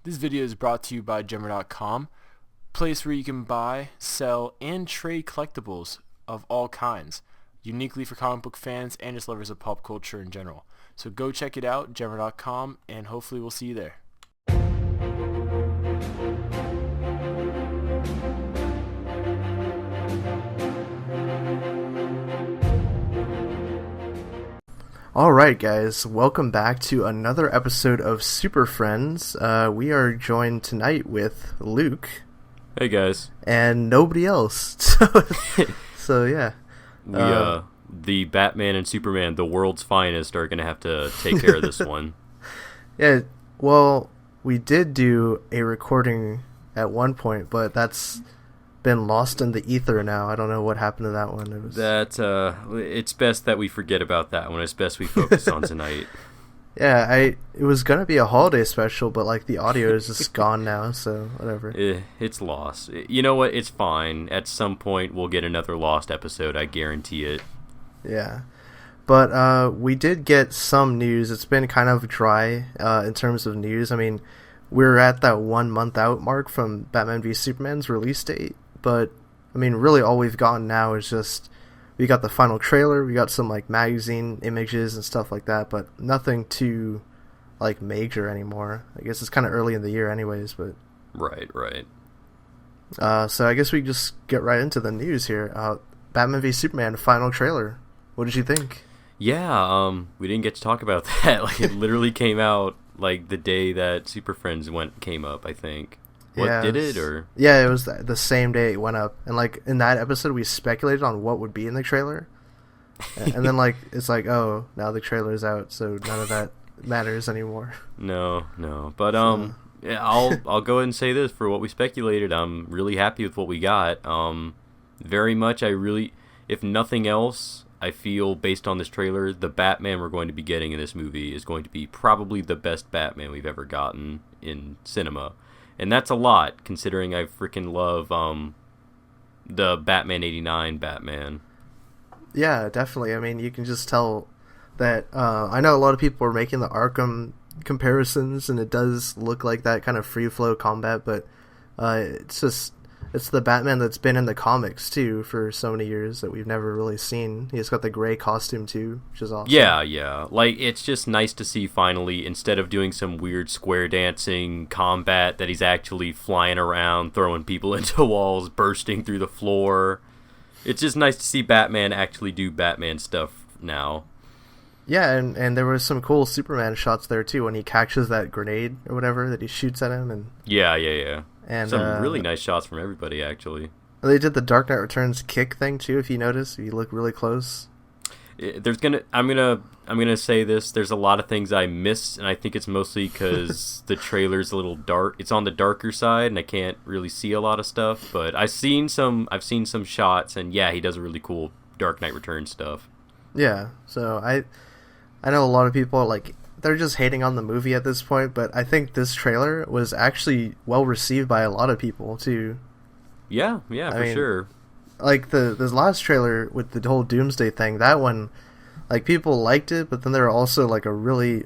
This video is brought to you by Gemmer.com, place where you can buy, sell, and trade collectibles of all kinds, uniquely for comic book fans and just lovers of pop culture in general. So go check it out, Gemmer.com, and hopefully we'll see you there. Alright guys, welcome back to another episode of Superfriends. We are joined tonight with Luke. Hey guys. And nobody else. So yeah. The Batman and Superman, the world's finest, are going to have to take care of this one. Yeah, well, we did do a recording at one point, but that's been lost in the ether now. I don't know what happened to that one. It's best that we forget about that one. It's best we focus on tonight. Yeah, it was gonna be a holiday special, but like the audio is just gone now, so whatever. It's lost. You know what? It's fine. At some point, we'll get another lost episode. I guarantee it. Yeah, but we did get some news. It's been kind of dry in terms of news. I mean, we're at that 1 month out mark from Batman v Superman's release date. But, I mean, really all we've gotten now is just, we got the final trailer, we got some, like, magazine images and stuff like that, but nothing too, like, major anymore. I guess it's kind of early in the year anyways, but... Right. So I guess we just get right into the news here. Batman v Superman final trailer. What did you think? Yeah, we didn't get to talk about that. Like, it literally came out, like, the day that Superfriends came up, I think. Did it, or? Yeah, it was the same day it went up. And, like, in that episode, we speculated on what would be in the trailer. And then, like, it's like, oh, now the trailer's out, so none of that matters anymore. No. But, yeah, I'll go ahead and say this. For what we speculated, I'm really happy with what we got. Very much, if nothing else, I feel, based on this trailer, the Batman we're going to be getting in this movie is going to be probably the best Batman we've ever gotten in cinema. And that's a lot, considering I freaking love the Batman 89 Batman. Yeah, definitely. I mean, you can just tell that... I know a lot of people are making the Arkham comparisons, and it does look like that kind of free-flow combat, but it's the Batman that's been in the comics, too, for so many years that we've never really seen. He's got the gray costume, too, which is awesome. Yeah. Like, it's just nice to see, finally, instead of doing some weird square dancing combat, that he's actually flying around, throwing people into walls, bursting through the floor. It's just nice to see Batman actually do Batman stuff now. Yeah, and there was some cool Superman shots there, too, when he catches that grenade or whatever that he shoots at him. And Yeah. And some really nice shots from everybody, actually. They did the Dark Knight Returns kick thing too. If you notice, if you look really close. I'm gonna say this. There's a lot of things I missed, and I think it's mostly because the trailer's a little dark. It's on the darker side, and I can't really see a lot of stuff. But I've seen some shots, and yeah, he does a really cool Dark Knight Returns stuff. Yeah. So I know a lot of people they're just hating on the movie at this point, but I think this trailer was actually well received by a lot of people too. Yeah, for sure. Like this last trailer with the whole Doomsday thing, that one, like, people liked it, but then there are also like a really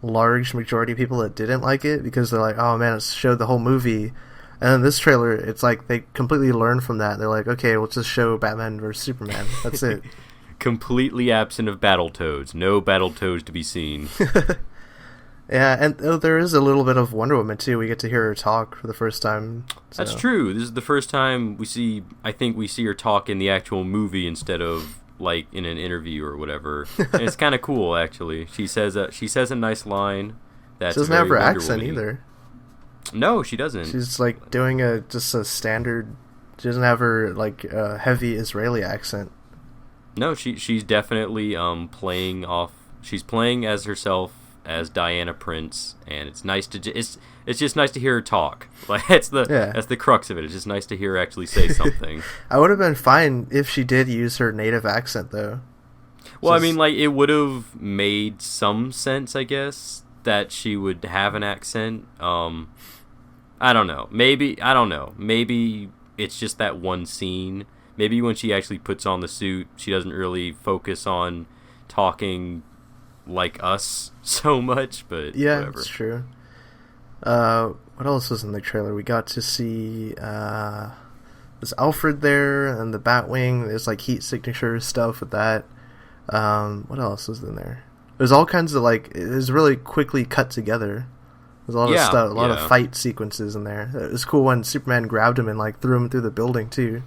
large majority of people that didn't like it because they're like, oh man, it showed the whole movie. And then this trailer, it's like they completely learned from that. They're like, okay, we'll just show Batman versus Superman. That's it. Completely absent of Battletoads. No Battletoads to be seen. Yeah, and there is a little bit of Wonder Woman too. We get to hear her talk for the first time. So. That's true. This is the first time we see her talk in the actual movie instead of like in an interview or whatever. And it's kind of cool, actually. She says a nice line. That's she doesn't have her Wonder accent Woman-y. either. No, she doesn't. She's like doing just a standard. She doesn't have her like heavy Israeli accent. No, she's definitely playing off. She's playing as herself as Diana Prince, and it's nice to it's just nice to hear her talk. Like that's the crux of it. It's just nice to hear her actually say something. I would have been fine if she did use her native accent though. Well, I mean, like, it would have made some sense, I guess, that she would have an accent. I don't know. Maybe it's just that one scene. Maybe when she actually puts on the suit, she doesn't really focus on talking like us so much, but yeah, whatever. It's true. What else was in the trailer? We got to see there's Alfred there and the Batwing. There's like heat signature stuff with that. What else was in there? There's all kinds of like, it was really quickly cut together. There's a lot of stuff, a lot of fight sequences in there. It was cool when Superman grabbed him and like threw him through the building too.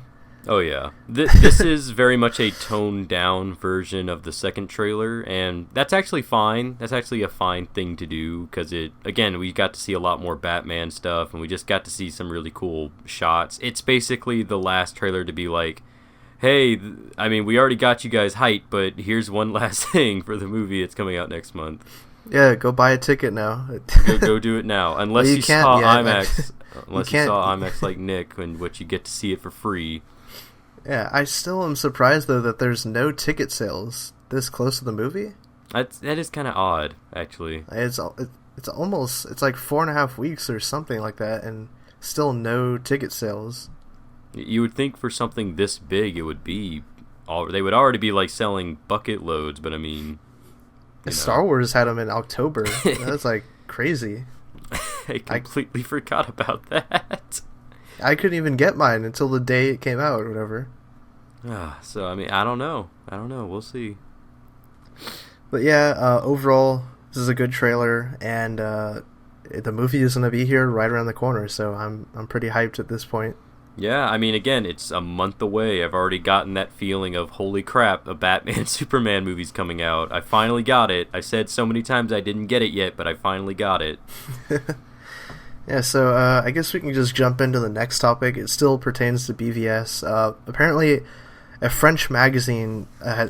Oh yeah, this is very much a toned down version of the second trailer, and that's actually fine. That's actually a fine thing to do, because we got to see a lot more Batman stuff, and we just got to see some really cool shots. It's basically the last trailer to be like, hey, I mean, we already got you guys hyped, but here's one last thing for the movie that's coming out next month. Yeah, go buy a ticket now. go do it now, unless you saw IMAX. Unless you saw IMAX like Nick, in which you get to see it for free. Yeah, I still am surprised though that there's no ticket sales this close to the movie. That is kind of odd, actually. It's almost, it's like 4.5 weeks or something like that, and still no ticket sales. You would think for something this big, it would be they would already be like selling bucket loads, but I mean, Star Wars had them in October. That's like crazy. I completely forgot about that. I couldn't even get mine until the day it came out or whatever. So, I mean, I don't know. We'll see. But yeah, overall, this is a good trailer, and the movie is going to be here right around the corner, so I'm pretty hyped at this point. Yeah, I mean, again, it's a month away. I've already gotten that feeling of, holy crap, a Batman Superman movie's coming out. I finally got it. I said so many times I didn't get it yet, but I finally got it. Yeah, so I guess we can just jump into the next topic. It still pertains to BvS. Apparently, a French magazine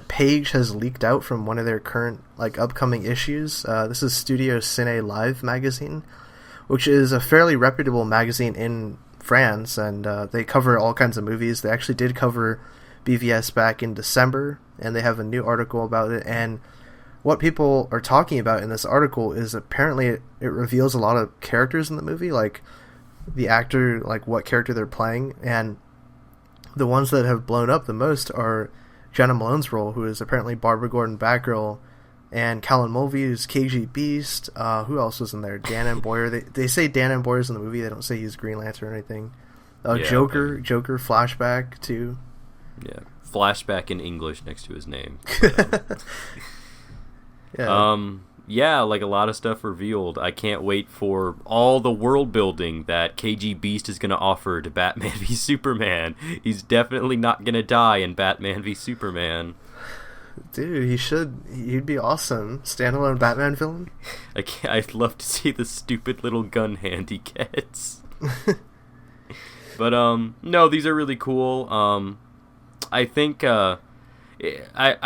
page has leaked out from one of their current upcoming issues. This is Studio Ciné Live magazine, which is a fairly reputable magazine in France, and they cover all kinds of movies. They actually did cover BvS back in December, and they have a new article about it. And what people are talking about in this article is apparently it reveals a lot of characters in the movie, like the actor, like what character they're playing, and the ones that have blown up the most are Jenna Malone's role, who is apparently Barbara Gordon Batgirl, and Callan Mulvey is KG Beast. Who else was in there? Dan and Boyer. They say Dan and Boyer's in the movie. They don't say he's Green Lantern or anything. Joker flashback too. Yeah, flashback in English next to his name. Yeah, like a lot of stuff revealed. I can't wait for all the world building that KG Beast is going to offer to Batman v Superman. He's definitely not going to die in Batman v Superman. Dude, he'd be awesome. Standalone Batman villain. I'd love to see the stupid little gun hand he gets. But no, these are really cool. I think I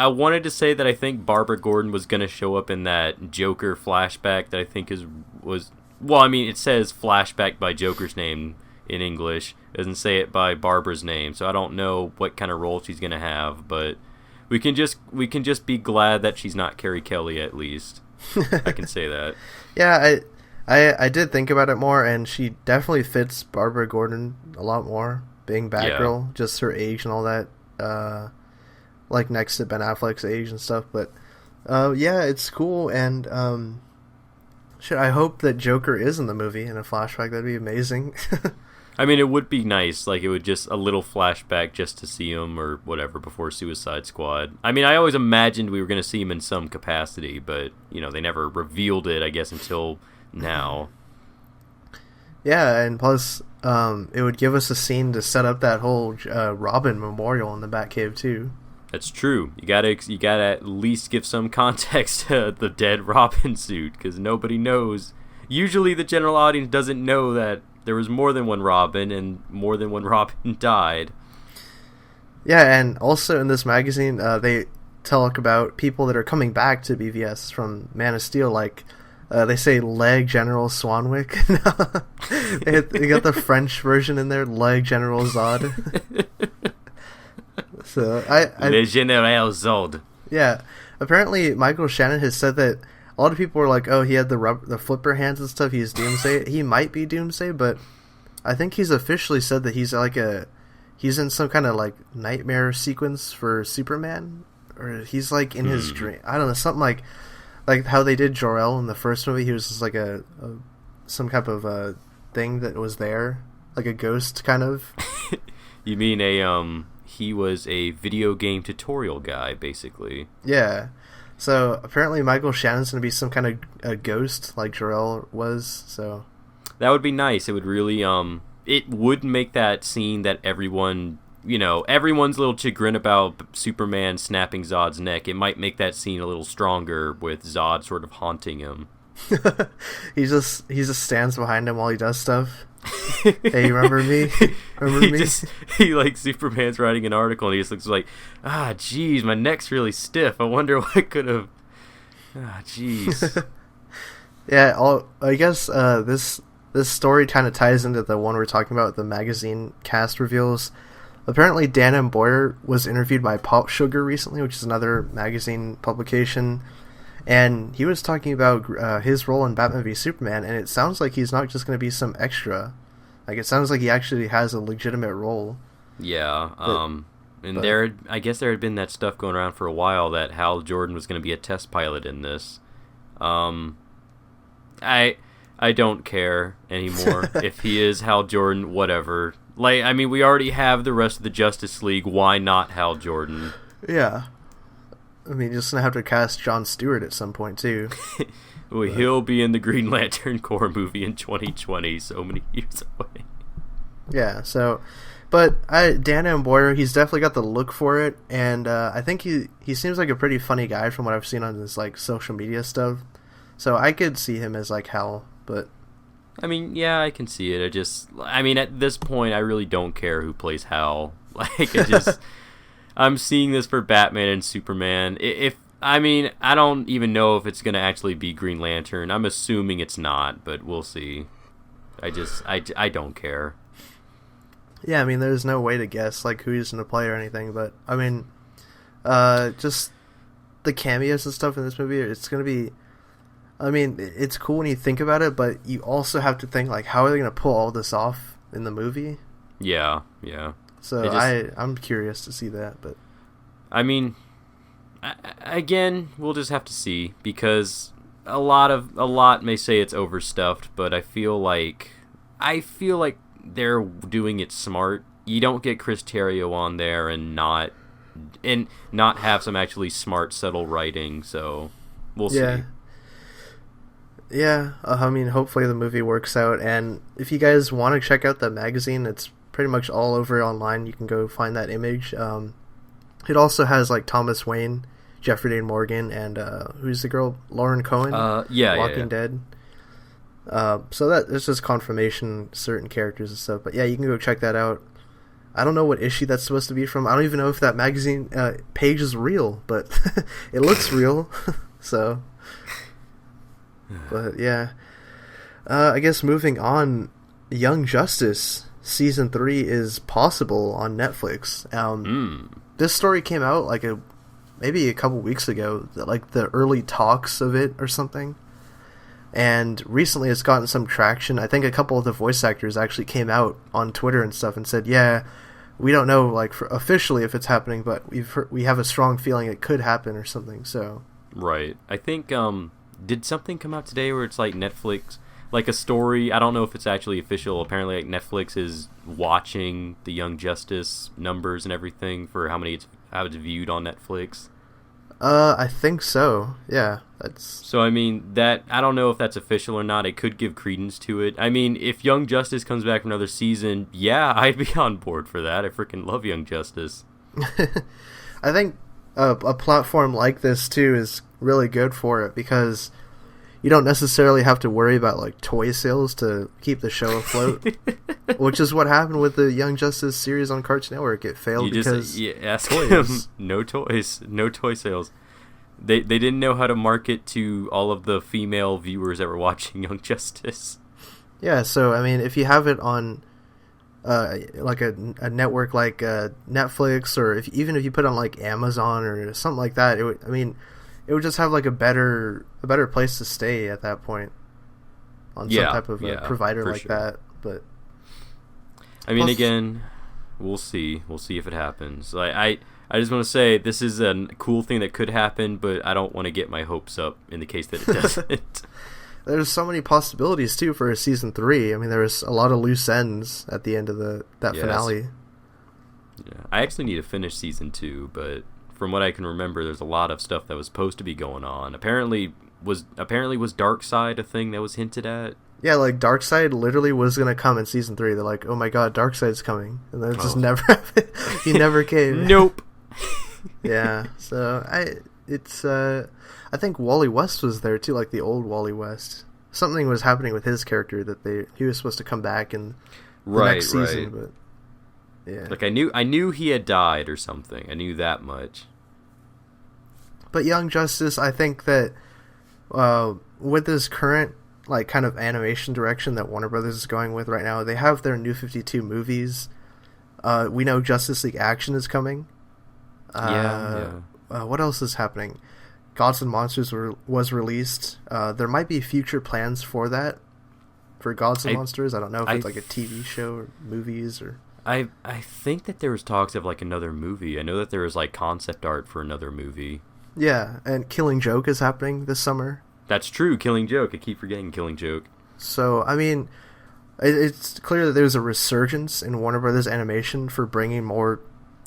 wanted to say that I think Barbara Gordon was going to show up in that Joker flashback that I think it says flashback by Joker's name in English. It doesn't say it by Barbara's name, so I don't know what kind of role she's going to have, but we can just be glad that she's not Carrie Kelly, at least. I can say that. Yeah, I did think about it more, and she definitely fits Barbara Gordon a lot more, being Batgirl, just her age and all that, next to Ben Affleck's age and stuff. But yeah, it's cool, and I hope that Joker is in the movie in a flashback. That'd be amazing. I mean, it would be nice. Like, it would just a little flashback just to see him or whatever before Suicide Squad. I mean, I always imagined we were going to see him in some capacity, but, they never revealed it, I guess, until now. Yeah, and plus, it would give us a scene to set up that whole Robin memorial in the Batcave, too. That's true. You gotta at least give some context to the dead Robin suit, because nobody knows. Usually the general audience doesn't know that there was more than one Robin, and more than one Robin died. Yeah, and also in this magazine, they talk about people that are coming back to BvS from Man of Steel, like, they say Leg General Swanwick. They got the French version in there, Leg General Zod. So Le General Zod. Yeah, apparently Michael Shannon has said that a lot of people were like, oh, he had the flipper hands and stuff, he's Doomsday. He might be Doomsday, but I think he's officially said that he's he's in some kind of nightmare sequence for Superman, or he's in his dream. I don't know, something like how they did Jor-El in the first movie. He was just a some type of thing that was there, like a ghost kind of. You mean he was a video game tutorial guy, basically. Yeah. So apparently Michael Shannon's going to be some kind of a ghost like Jor-El was, so... That would be nice. It would really, it would make that scene that everyone, everyone's a little chagrin about Superman snapping Zod's neck. It might make that scene a little stronger with Zod sort of haunting him. he just stands behind him while he does stuff. Hey, remember me? He like Superman's writing an article and he just looks like, geez, my neck's really stiff. I wonder what could have. Jeez. Yeah, I guess this story kind of ties into the one we're talking about, the magazine cast reveals. Apparently, Dan M. Boyer was interviewed by Pop Sugar recently, which is another magazine publication. And he was talking about his role in Batman v Superman, and it sounds like he's not just going to be some extra. Like, it sounds like he actually has a legitimate role. Yeah, I guess there had been that stuff going around for a while that Hal Jordan was going to be a test pilot in this. I don't care anymore if he is Hal Jordan, whatever. Like, I mean, we already have the rest of the Justice League. Why not Hal Jordan? Yeah. I mean, you're just going to have to cast Jon Stewart at some point, too. Well, he'll be in the Green Lantern Corps movie in 2020, so many years away. Yeah, so... But Dan M. Boyer, he's definitely got the look for it, and I think he seems like a pretty funny guy from what I've seen on his, like, social media stuff. So I could see him as, like, Hal, but... I mean, yeah, I can see it. At this point, I really don't care who plays Hal. Like, I'm seeing this for Batman and Superman. I don't even know if it's going to actually be Green Lantern. I'm assuming it's not, but we'll see. I don't care. Yeah, I mean, there's no way to guess, like, who he's going to play or anything, but, I mean, just the cameos and stuff in this movie, it's going to be, I mean, it's cool when you think about it, but you also have to think, like, how are they going to pull all this off in the movie? Yeah. So I'm curious to see that, but... I mean, again, we'll just have to see, because a lot may say it's overstuffed, but I feel like they're doing it smart. You don't get Chris Terrio on there and not have some actually smart, subtle writing, so we'll see. Yeah, I mean, hopefully the movie works out, and if you guys want to check out the magazine, it's pretty much all over online. You can go find that image. It also has, like, Thomas Wayne, Jeffrey Dean Morgan, and who's the girl? Lauren Cohen? Walking Dead. So that it's just confirmation, certain characters and stuff. But yeah, you can go check that out. I don't know what issue that's supposed to be from. I don't even know if that magazine page is real, but it looks real. So, but yeah, I guess moving on, Young Justice Season 3 is possible on Netflix. This story came out like maybe a couple weeks ago, like the early talks of it or something. And recently it's gotten some traction. I think a couple of the voice actors actually came out on Twitter and stuff and said, yeah, we don't know, like, officially if it's happening, but we have a strong feeling it could happen or something, so. Right. I think, did something come out today where it's like Netflix, like a story, I don't know if it's actually official, apparently like Netflix is watching the Young Justice numbers and everything for how it's viewed on Netflix. I think so. Yeah, that's... So, I mean, that... I don't know if that's official or not. It could give credence to it. I mean, if Young Justice comes back for another season, yeah, I'd be on board for that. I freaking love Young Justice. I think a platform like this, too, is really good for it, because you don't necessarily have to worry about, like, toy sales to keep the show afloat, which is what happened with the Young Justice series on Cartoon Network. It failed because toys. No toys, no toy sales. They didn't know how to market to all of the female viewers that were watching Young Justice. Yeah, so, I mean, if you have it on, like, a network like Netflix, or even if you put it on, like, Amazon or something like that, it would just have, like, a better place to stay at that point on some type of provider like sure. that. But I mean, again, we'll see. We'll see if it happens. I just want to say this is a cool thing that could happen, but I don't want to get my hopes up in the case that it doesn't. there's so many possibilities too for season 3. I mean, there was a lot of loose ends at the end of that finale. Yeah, I actually need to finish season 2, but from what I can remember, there's a lot of stuff that was supposed to be going on. Apparently was Darkseid a thing that was hinted at? Yeah, like Darkseid literally was gonna come in season 3. They're like, oh my god, Darkseid's coming, and then it just never happened. He never came. Nope. Yeah, so I think Wally West was there too, like the old Wally West. Something was happening with his character that he was supposed to come back in the next season, but yeah. Like I knew he had died or something. I knew that much. But Young Justice, I think that with this current like kind of animation direction that Warner Brothers is going with right now, they have their New 52 movies. We know Justice League Action is coming. What else is happening? Gods and Monsters was released. There might be future plans for that, for Gods and Monsters. I don't know if it's like a TV show or movies or... I think that there was talks of like another movie. I know that there was like concept art for another movie. Yeah, and Killing Joke is happening this summer. That's true, Killing Joke. I keep forgetting Killing Joke. So, I mean, it's clear that there's a resurgence in Warner Brothers Animation for bringing more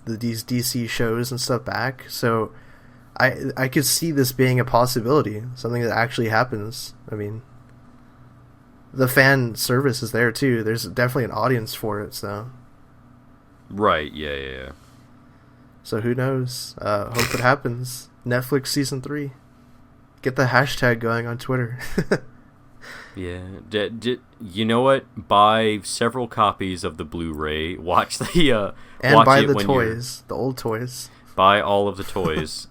these DC shows and stuff back. So, I could see this being a possibility, something that actually happens. I mean, the fan service is there too. There's definitely an audience for it, so... Right, yeah. So who knows? Hope it happens. Netflix season 3. Get the hashtag going on Twitter. Yeah. You know what? Buy several copies of the Blu-ray. Watch the... and watch buy the toys. The old toys. Buy all of the toys.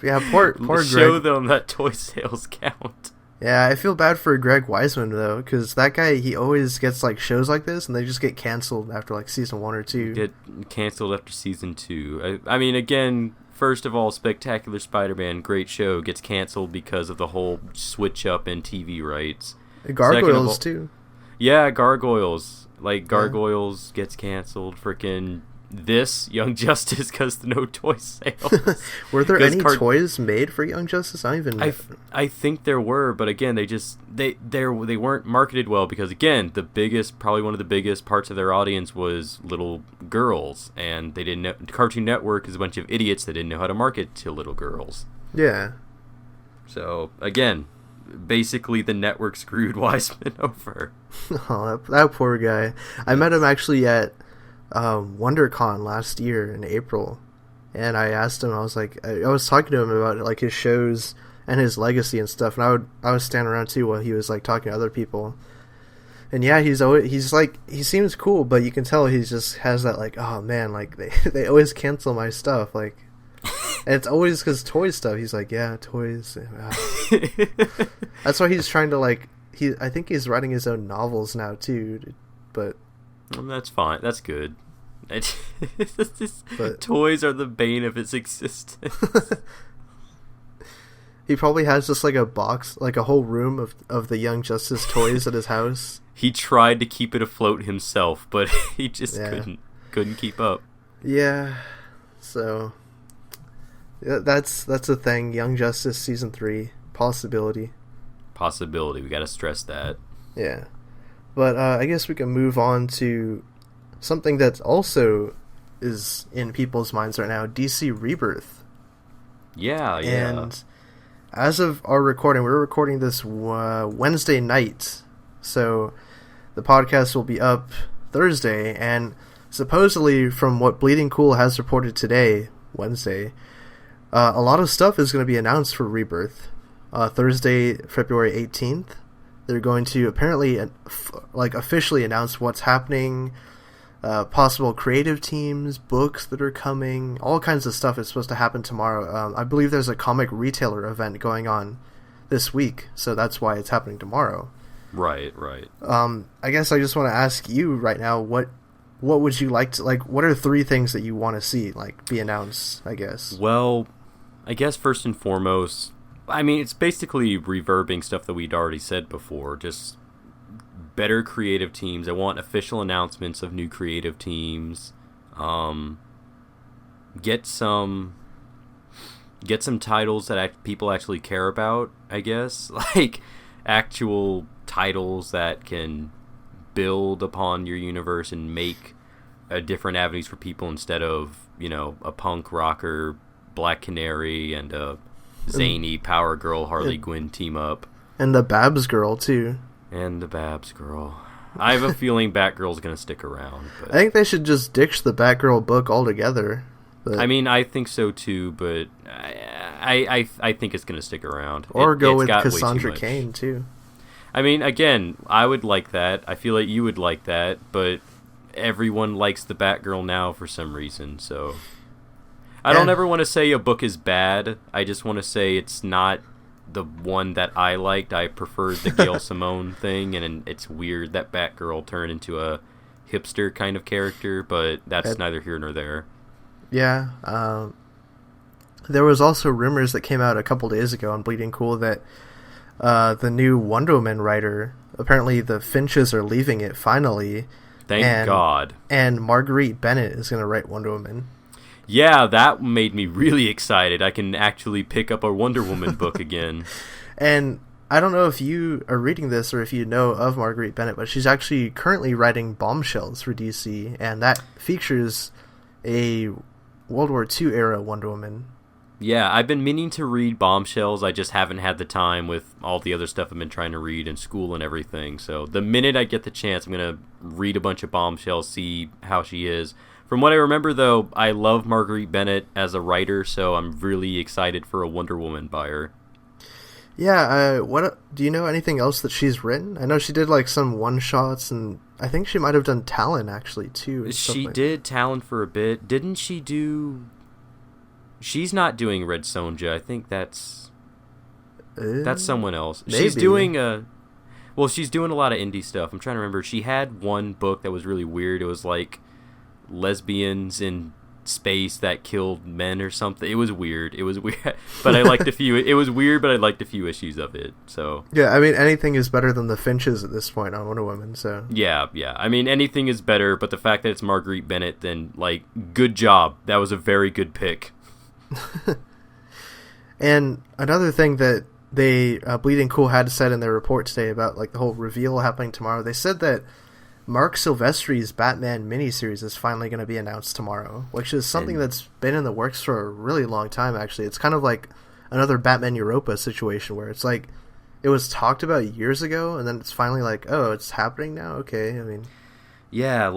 Yeah, poor Greg. Show them that toy sales count. Yeah, I feel bad for Greg Weisman, though, because that guy, he always gets, like, shows like this, and they just get canceled after, like, season 1 or 2. Get canceled after season 2. I mean, again, first of all, Spectacular Spider-Man, great show, gets canceled because of the whole switch-up in TV rights. Gargoyles, too. Yeah, Gargoyles. Like, Gargoyles gets canceled. Freaking... This Young Justice because no toy sales. Were there any toys made for Young Justice? I don't even know. I think there were, but again, they weren't marketed well because again, probably one of the biggest parts of their audience was little girls, and they didn't know. Cartoon Network is a bunch of idiots that didn't know how to market to little girls. Yeah. So again, basically the network screwed Wiseman over. Oh, that poor guy. I met him actually at WonderCon last year in April, and I asked him, I was like, I was talking to him about like his shows and his legacy and stuff, and I was standing around too while he was like talking to other people, and yeah, he's like, he seems cool, but you can tell he just has that like, oh man, like they always cancel my stuff, like, and it's always because toy stuff. He's like, yeah, toys. That's why he's trying to like, I think he's writing his own novels now too, but that's fine. That's good. But toys are the bane of his existence. He probably has just like a box, like a whole room of the Young Justice toys at his house. He tried to keep it afloat himself, but he just couldn't keep up. Yeah. So that's a thing. Young Justice season 3 possibility. We gotta stress that. Yeah. But I guess we can move on to something that also is in people's minds right now, DC Rebirth. Yeah. And as of our recording, we're recording this Wednesday night, so the podcast will be up Thursday, and supposedly from what Bleeding Cool has reported today, Wednesday, a lot of stuff is going to be announced for Rebirth. Thursday, February 18th. They're going to apparently officially announce what's happening, possible creative teams, books that are coming, all kinds of stuff is supposed to happen tomorrow. I believe there's a comic retailer event going on this week, so that's why it's happening tomorrow. Right. I guess I just want to ask you right now, what would you like to, like, what are 3 things that you want to see, like, be announced, I guess? Well, I guess first and foremost, I mean, it's basically reverbing stuff that we'd already said before, just better creative teams. I want official announcements of new creative teams. Get some titles that people actually care about, I guess. Like, actual titles that can build upon your universe and make different avenues for people instead of, a punk rocker Black Canary and a zany Power Girl Harley Quinn team up. And the Babs girl, too. And the Babs girl. I have a feeling Batgirl's going to stick around. But I think they should just ditch the Batgirl book altogether. But I mean, I think so too, but I think it's going to stick around. Or go with Cassandra Cain, too. I mean, again, I would like that. I feel like you would like that, but everyone likes the Batgirl now for some reason, so... I don't ever want to say a book is bad. I just want to say it's not the one that I liked. I preferred the Gail Simone thing, and it's weird that Batgirl turned into a hipster kind of character, but that's neither here nor there. Yeah. There was also rumors that came out a couple days ago on Bleeding Cool that the new Wonder Woman writer, apparently the Finches are leaving it finally. Thank God. And Marguerite Bennett is going to write Wonder Woman. Yeah, that made me really excited. I can actually pick up a Wonder Woman book again. And I don't know if you are reading this or if you know of Marguerite Bennett, but she's actually currently writing Bombshells for DC, and that features a World War II era Wonder Woman. Yeah, I've been meaning to read Bombshells. I just haven't had the time with all the other stuff I've been trying to read in school and everything. So the minute I get the chance, I'm going to read a bunch of Bombshells, see how she is. From what I remember, though, I love Marguerite Bennett as a writer, so I'm really excited for a Wonder Woman by her. Yeah, what do you know anything else that she's written? I know she did like some one-shots, and I think she might have done Talon, actually, too. She did Talon for a bit. Didn't she do... She's not doing Red Sonja. I think that's someone else. Maybe. She's doing she's doing a lot of indie stuff. I'm trying to remember. She had one book that was really weird. It was like lesbians in space that killed men or something. It was weird. But I liked a few. It was weird, but I liked a few issues of it. So yeah, I mean, anything is better than the Finches at this point on Wonder Woman. So yeah. I mean, anything is better, but the fact that it's Marguerite Bennett, then good job. That was a very good pick. And another thing that they Bleeding Cool had said in their report today about the whole reveal happening tomorrow, they said that Mark Silvestri's Batman miniseries is finally going to be announced tomorrow, which is something that's been in the works for a really long time, actually. It's kind of like another Batman Europa situation where it's like it was talked about years ago, and then it's finally oh, it's happening now? Okay, I mean... Yeah,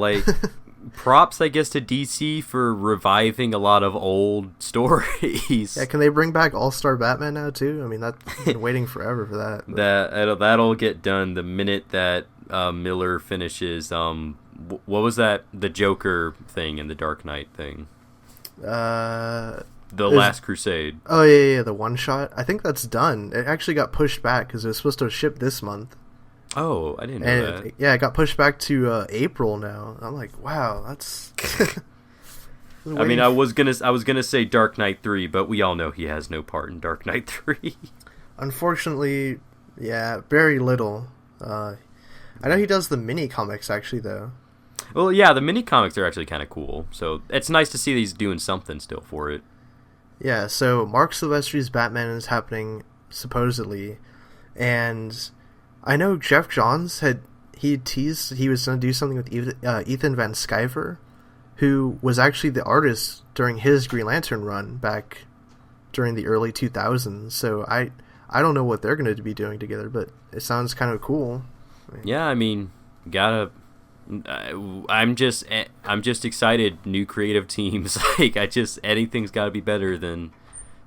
props, I guess, to DC for reviving a lot of old stories. Yeah, can they bring back All-Star Batman now, too? I mean, I've been waiting forever for that. But... That'll get done the minute that Miller finishes, what was that? The Joker thing and the Dark Knight thing. The Last Crusade. Oh, yeah, the one-shot. I think that's done. It actually got pushed back because it was supposed to ship this month. Oh, I didn't know that. It got pushed back to April now. I'm like, wow, that's... I mean, I was gonna say Dark Knight 3, but we all know he has no part in Dark Knight 3. Unfortunately, yeah, very little. I know he does the mini comics actually, though. Well, yeah, the mini comics are actually kind of cool. So it's nice to see that he's doing something still for it. Yeah. So Mark Silvestri's Batman is happening supposedly, and I know Jeff Johns he teased he was going to do something with Ethan Van Sciver, who was actually the artist during his Green Lantern run back during the early 2000s. So I don't know what they're going to be doing together, but it sounds kind of cool. Yeah, I mean, I'm just excited. New creative teams, anything's got to be better than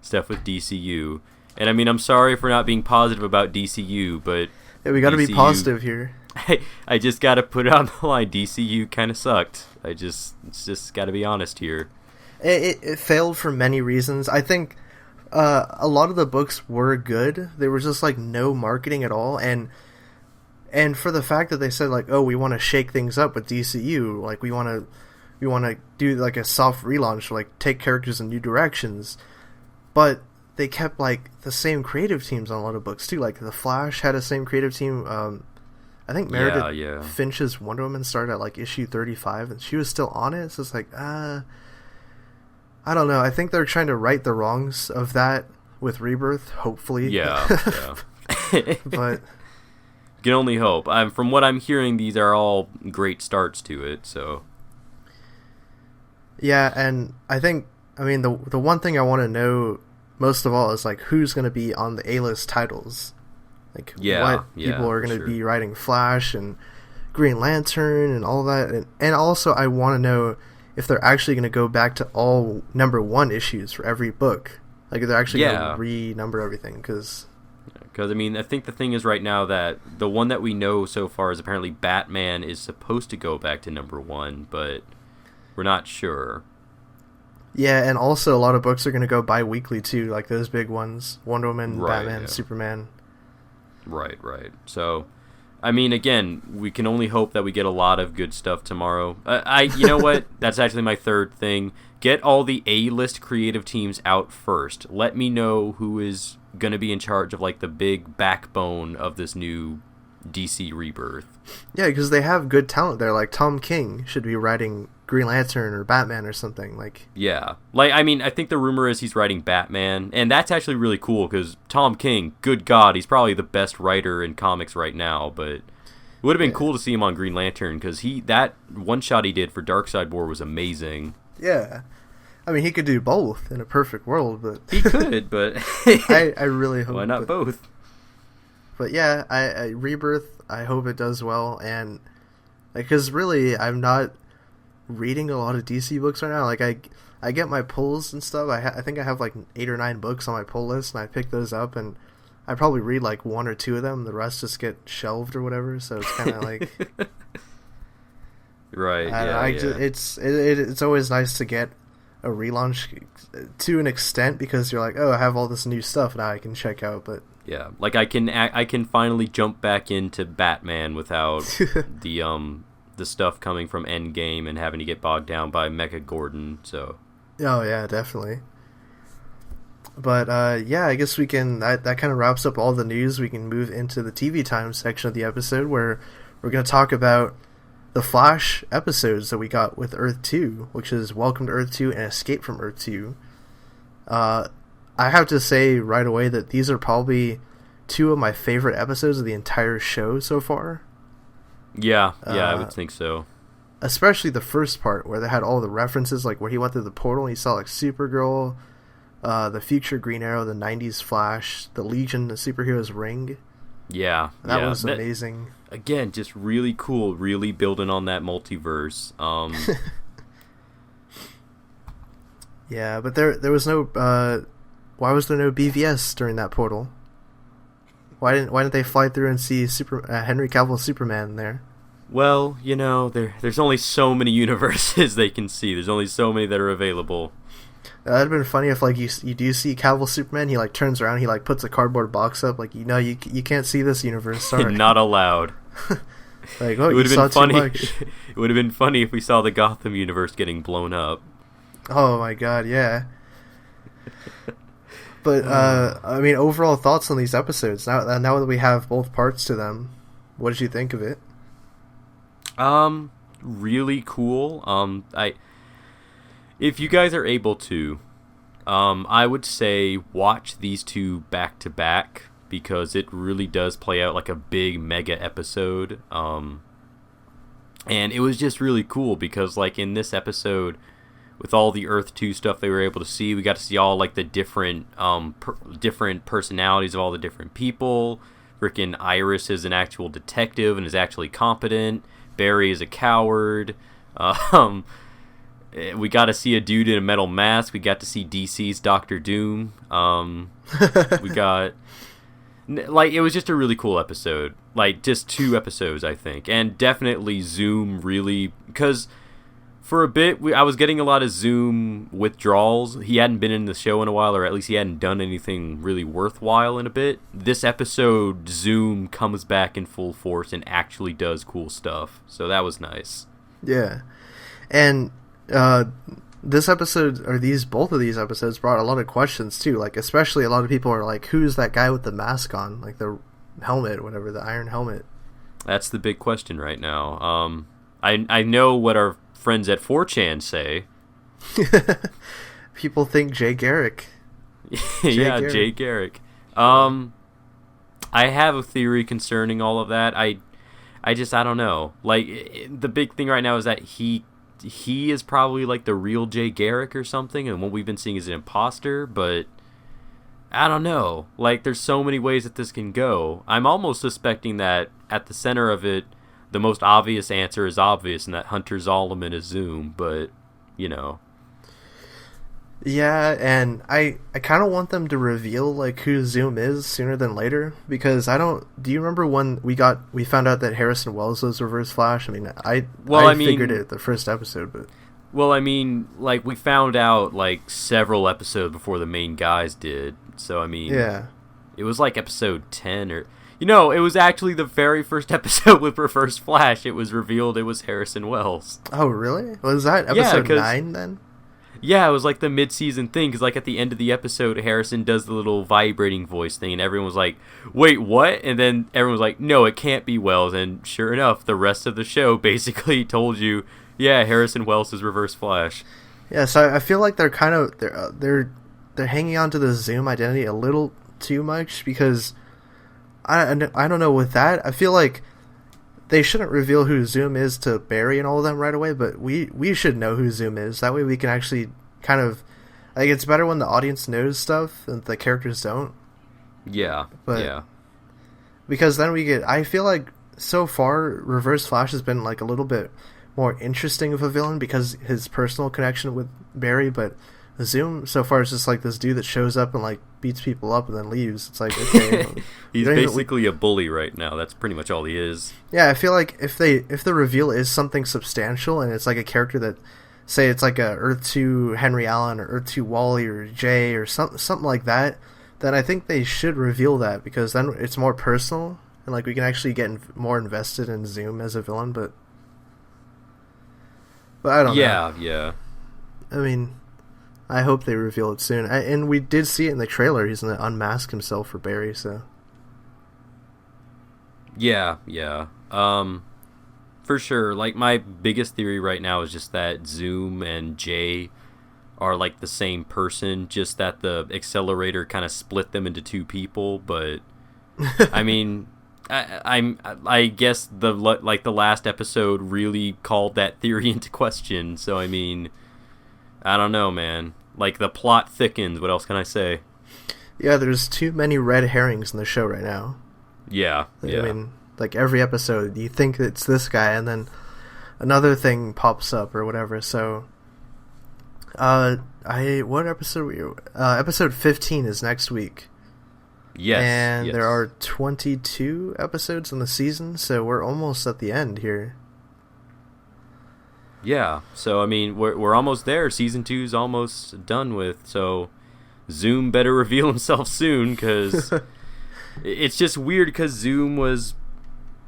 stuff with DCU. And I mean, I'm sorry for not being positive about DCU, but yeah, we got to be positive here. I just got to put it on the line. DCU kind of sucked. It's just got to be honest here. It failed for many reasons. I think a lot of the books were good. There was just no marketing at all, and for the fact that they said oh, we want to shake things up with DCU, we want to do a soft relaunch, take characters in new directions, but they kept the same creative teams on a lot of books too. The Flash had a same creative team. I think Meredith Finch's Wonder Woman started at issue 35, and she was still on it. So it's I don't know. I think they're trying to right the wrongs of that with Rebirth, hopefully. Yeah. But can only hope. From what I'm hearing, these are all great starts to it. So. Yeah, and I mean, the one thing I want to know most of all is like who's going to be on the A-list titles. Like what people are going to be writing Flash and Green Lantern and all that, and also I want to know if they're actually going to go back to all #1 issues for every book. Like they're actually going to renumber everything because I mean I think the thing is right now that the one that we know so far is apparently Batman is supposed to go back to #1, but we're not sure. Yeah, and also a lot of books are going to go bi-weekly too, like those big ones, Wonder Woman, Batman, Superman. Right. So, I mean, again, we can only hope that we get a lot of good stuff tomorrow. You know what? That's actually my third thing. Get all the A-list creative teams out first. Let me know who is going to be in charge of like the big backbone of this new DC Rebirth. Yeah, because they have good talent there. Like Tom King should be writing Green Lantern or Batman or something. Like I mean, I think the rumor is he's writing Batman, and that's actually really cool because Tom King, good God, he's probably the best writer in comics right now. But it would have been cool to see him on Green Lantern because that one shot he did for Darkseid War was amazing. Yeah, I mean he could do both in a perfect world, but he could. But I really hope why not both? But yeah, I Rebirth. I hope it does well, and because really I'm not reading a lot of DC books right now. Like I get my pulls and stuff. I think I have like 8 or 9 books on my pull list, and I pick those up, and I probably read like 1 or 2 of them. The rest just get shelved or whatever. So it's kind of like right. It's always nice to get a relaunch to an extent because you're like, oh, I have all this new stuff now I can check out. But yeah, like I can finally jump back into Batman without the stuff coming from Endgame and having to get bogged down by Mecha Gordon. So oh yeah, definitely. But I guess we can that kind of wraps up all the news. We can move into the TV time section of the episode where we're going to talk about the Flash episodes that we got with Earth 2, which is Welcome to Earth 2 and Escape from Earth 2. I have to say right away that these are probably 2 of my favorite episodes of the entire show so far. Yeah, I would think so. Especially the first part where they had all the references, like where he went through the portal and he saw like Supergirl, the future Green Arrow, the 90s Flash, the Legion, the Superheroes Ring. Yeah. That was amazing. Again, just really cool, really building on that multiverse. Yeah, but there was no why was there no BvS during that portal? Why didn't they fly through and see Henry Cavill Superman there? Well, you know, there's only so many universes they can see. There's only so many that are available. That'd have been funny if like you do see Cavill Superman, he like turns around, he like puts a cardboard box up, like you can't see this universe. Sorry, not allowed. Like it would have been funny. It would have been funny if we saw the Gotham universe getting blown up. Oh my God, yeah. But I mean, overall thoughts on these episodes now that we have both parts to them. What did you think of it? Really cool. If you guys are able to, I would say watch these 2 back to back because it really does play out like a big mega episode. And it was just really cool because like in this episode, with all the Earth 2 stuff they were able to see, we got to see all like the different different personalities of all the different people. Frickin' Iris is an actual detective and is actually competent. Barry is a coward. We got to see a dude in a metal mask. We got to see DC's Doctor Doom. We got like it was just a really cool episode. Like just 2 episodes, I think, and definitely Zoom really because. For a bit, I was getting a lot of Zoom withdrawals. He hadn't been in the show in a while, or at least he hadn't done anything really worthwhile in a bit. This episode, Zoom comes back in full force and actually does cool stuff. So that was nice. Yeah. And this episode, or both of these episodes brought a lot of questions too. Like, especially a lot of people are like, who's that guy with the mask on? Like the helmet, whatever, the iron helmet. That's the big question right now. I know what our friends at 4chan say. People think Jay Garrick. Jay Garrick. I have a theory concerning all of that. I don't know. Like, the big thing right now is that he is probably like the real Jay Garrick or something, and what we've been seeing is an imposter, but I don't know. Like, there's so many ways that this can go. I'm almost suspecting that at the center of it, the most obvious answer is obvious, and that Hunter Zolomon is Zoom, but, you know. Yeah, and I kind of want them to reveal like who Zoom is sooner than later, because do you remember when we found out that Harrison Wells was Reverse Flash? I mean, I figured it the first episode, but well, I mean, like, we found out like several episodes before the main guys did. So I mean, yeah, it was like episode 10 or it was actually the very first episode with Reverse Flash. It was revealed it was Harrison Wells. Oh, really? Was that episode 9 then? Yeah, it was like the mid-season thing, because like at the end of the episode, Harrison does the little vibrating voice thing, and everyone was like, wait, what? And then everyone was like, no, it can't be Wells, and sure enough, the rest of the show basically told you, yeah, Harrison Wells is Reverse Flash. Yeah, so I feel like they're kind of, they're hanging on to the Zoom identity a little too much, because I don't know, with that, I feel like they shouldn't reveal who Zoom is to Barry and all of them right away, but we should know who Zoom is. That way we can actually kind of, like, it's better when the audience knows stuff and the characters don't. Yeah, yeah. Because then I feel like so far Reverse Flash has been like a little bit more interesting of a villain because his personal connection with Barry, but Zoom so far is just like this dude that shows up and like beats people up and then leaves. It's like, okay. He's basically a bully right now. That's pretty much all he is. Yeah, I feel like if the reveal is something substantial and it's like a character that, say it's like a Earth 2 Henry Allen or Earth 2 Wally or Jay or something like that, then I think they should reveal that, because then it's more personal and like we can actually get more invested in Zoom as a villain. But I don't know. Yeah. I mean, I hope they reveal it soon. And we did see it in the trailer. He's going to unmask himself for Barry, so. Yeah. For sure. Like, my biggest theory right now is just that Zoom and Jay are like the same person, just that the accelerator kind of split them into two people. But, I mean, I guess the last episode really called that theory into question. So, I mean, I don't know, man. Like, the plot thickens. What else can I say? Yeah, there's too many red herrings in the show right now. Yeah. I mean, like, every episode, you think it's this guy, and then another thing pops up or whatever. So, what episode were you? Episode 15 is next week. Yes. And there are 22 episodes in the season, so we're almost at the end here. Yeah, so I mean, we're almost there. Season 2's almost done with, so Zoom better reveal himself soon, because it's just weird, because Zoom was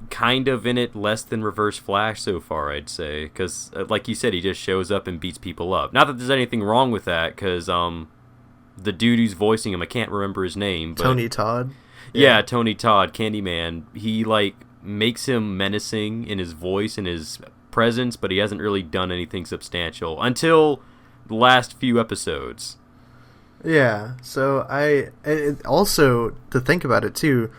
kind of in it less than Reverse Flash so far, I'd say, because like you said, he just shows up and beats people up. Not that there's anything wrong with that, because the dude who's voicing him, I can't remember his name, but Tony Todd. Yeah, Tony Todd, Candyman. He like makes him menacing in his voice and his presence, but he hasn't really done anything substantial until the last few episodes. Yeah, so also, to think about it too,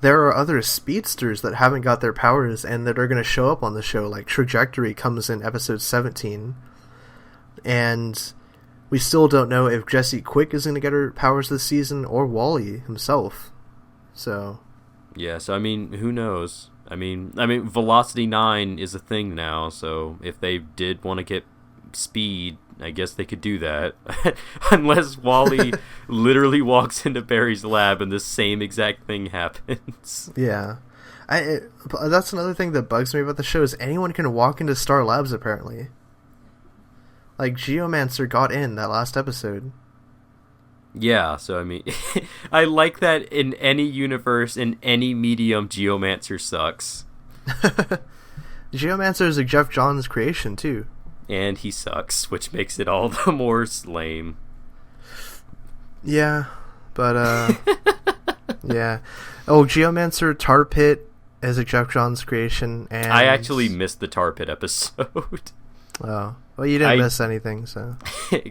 there are other speedsters that haven't got their powers and that are going to show up on the show. Like, Trajectory comes in episode 17, and we still don't know if Jessie Quick is going to get her powers this season or Wally himself. So yeah, so I mean, who knows? I mean, Velocity 9 is a thing now, so if they did want to get speed, I guess they could do that. Unless Wally literally walks into Barry's lab and the same exact thing happens. Yeah. That's another thing that bugs me about the show, is anyone can walk into Star Labs, apparently. Like, Geomancer got in that last episode. Yeah, so I mean, I like that in any universe, in any medium, Geomancer sucks. Geomancer is a Jeff Johns creation, too. And he sucks, which makes it all the more lame. Yeah, but, yeah. Oh, Geomancer, Tar Pit is a Jeff Johns creation, and I actually missed the Tar Pit episode. Oh. Well, you didn't miss anything, so.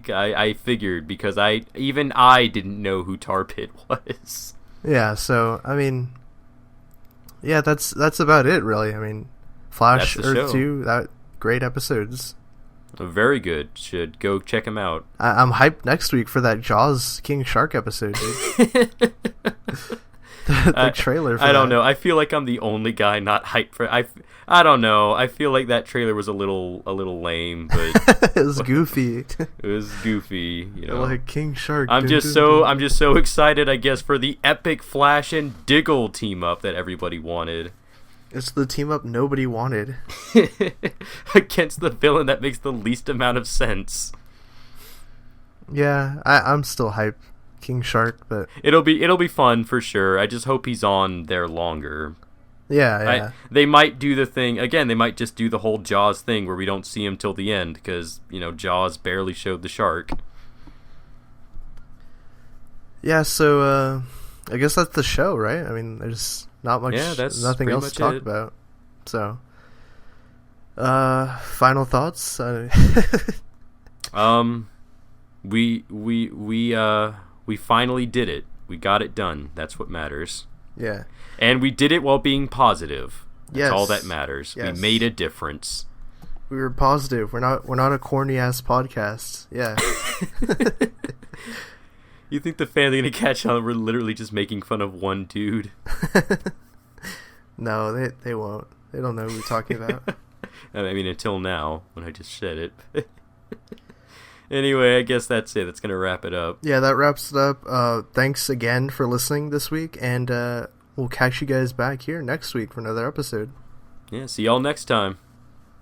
I figured, because I didn't know who Tar Pit was. Yeah, so I mean, yeah, that's about it, really. I mean, Flash, That's the Earth show. 2, that great episodes. Very good. Should go check them out. I'm hyped next week for that Jaws King Shark episode, dude. the trailer for I don't that. know. I feel like I'm the only guy not hyped for. I don't know. I feel like that trailer was a little lame, but It was goofy. it was goofy. You know, Like King Shark. I'm just so excited. I guess for the epic Flash and Diggle team up that everybody wanted It's the team up nobody wanted. against the villain that makes the least amount of sense. Yeah, I'm still hyped. King Shark, but It'll be fun for sure. I just hope he's on there longer. yeah. They might do the thing again. They might just do the whole Jaws thing where we don't see him till the end because Jaws barely showed the shark. Yeah, so I guess that's the show, right? I mean, there's not much, that's nothing pretty else much to talk it. about. So, final thoughts? We finally did it. We got it done. That's what matters. Yeah. And we did it while being positive. That's Yes. all that matters. Yes. We made a difference. We were positive. We're not a corny ass podcast. Yeah. You think the fans are gonna catch on? We're literally just making fun of one dude. No, they won't. They don't know what we're talking about. I mean, until now, when I just said it. Anyway, I guess that's it. That's going to wrap it up. Yeah, that wraps it up. Thanks again for listening this week, and we'll catch you guys back here next week for another episode. Yeah, see y'all next time.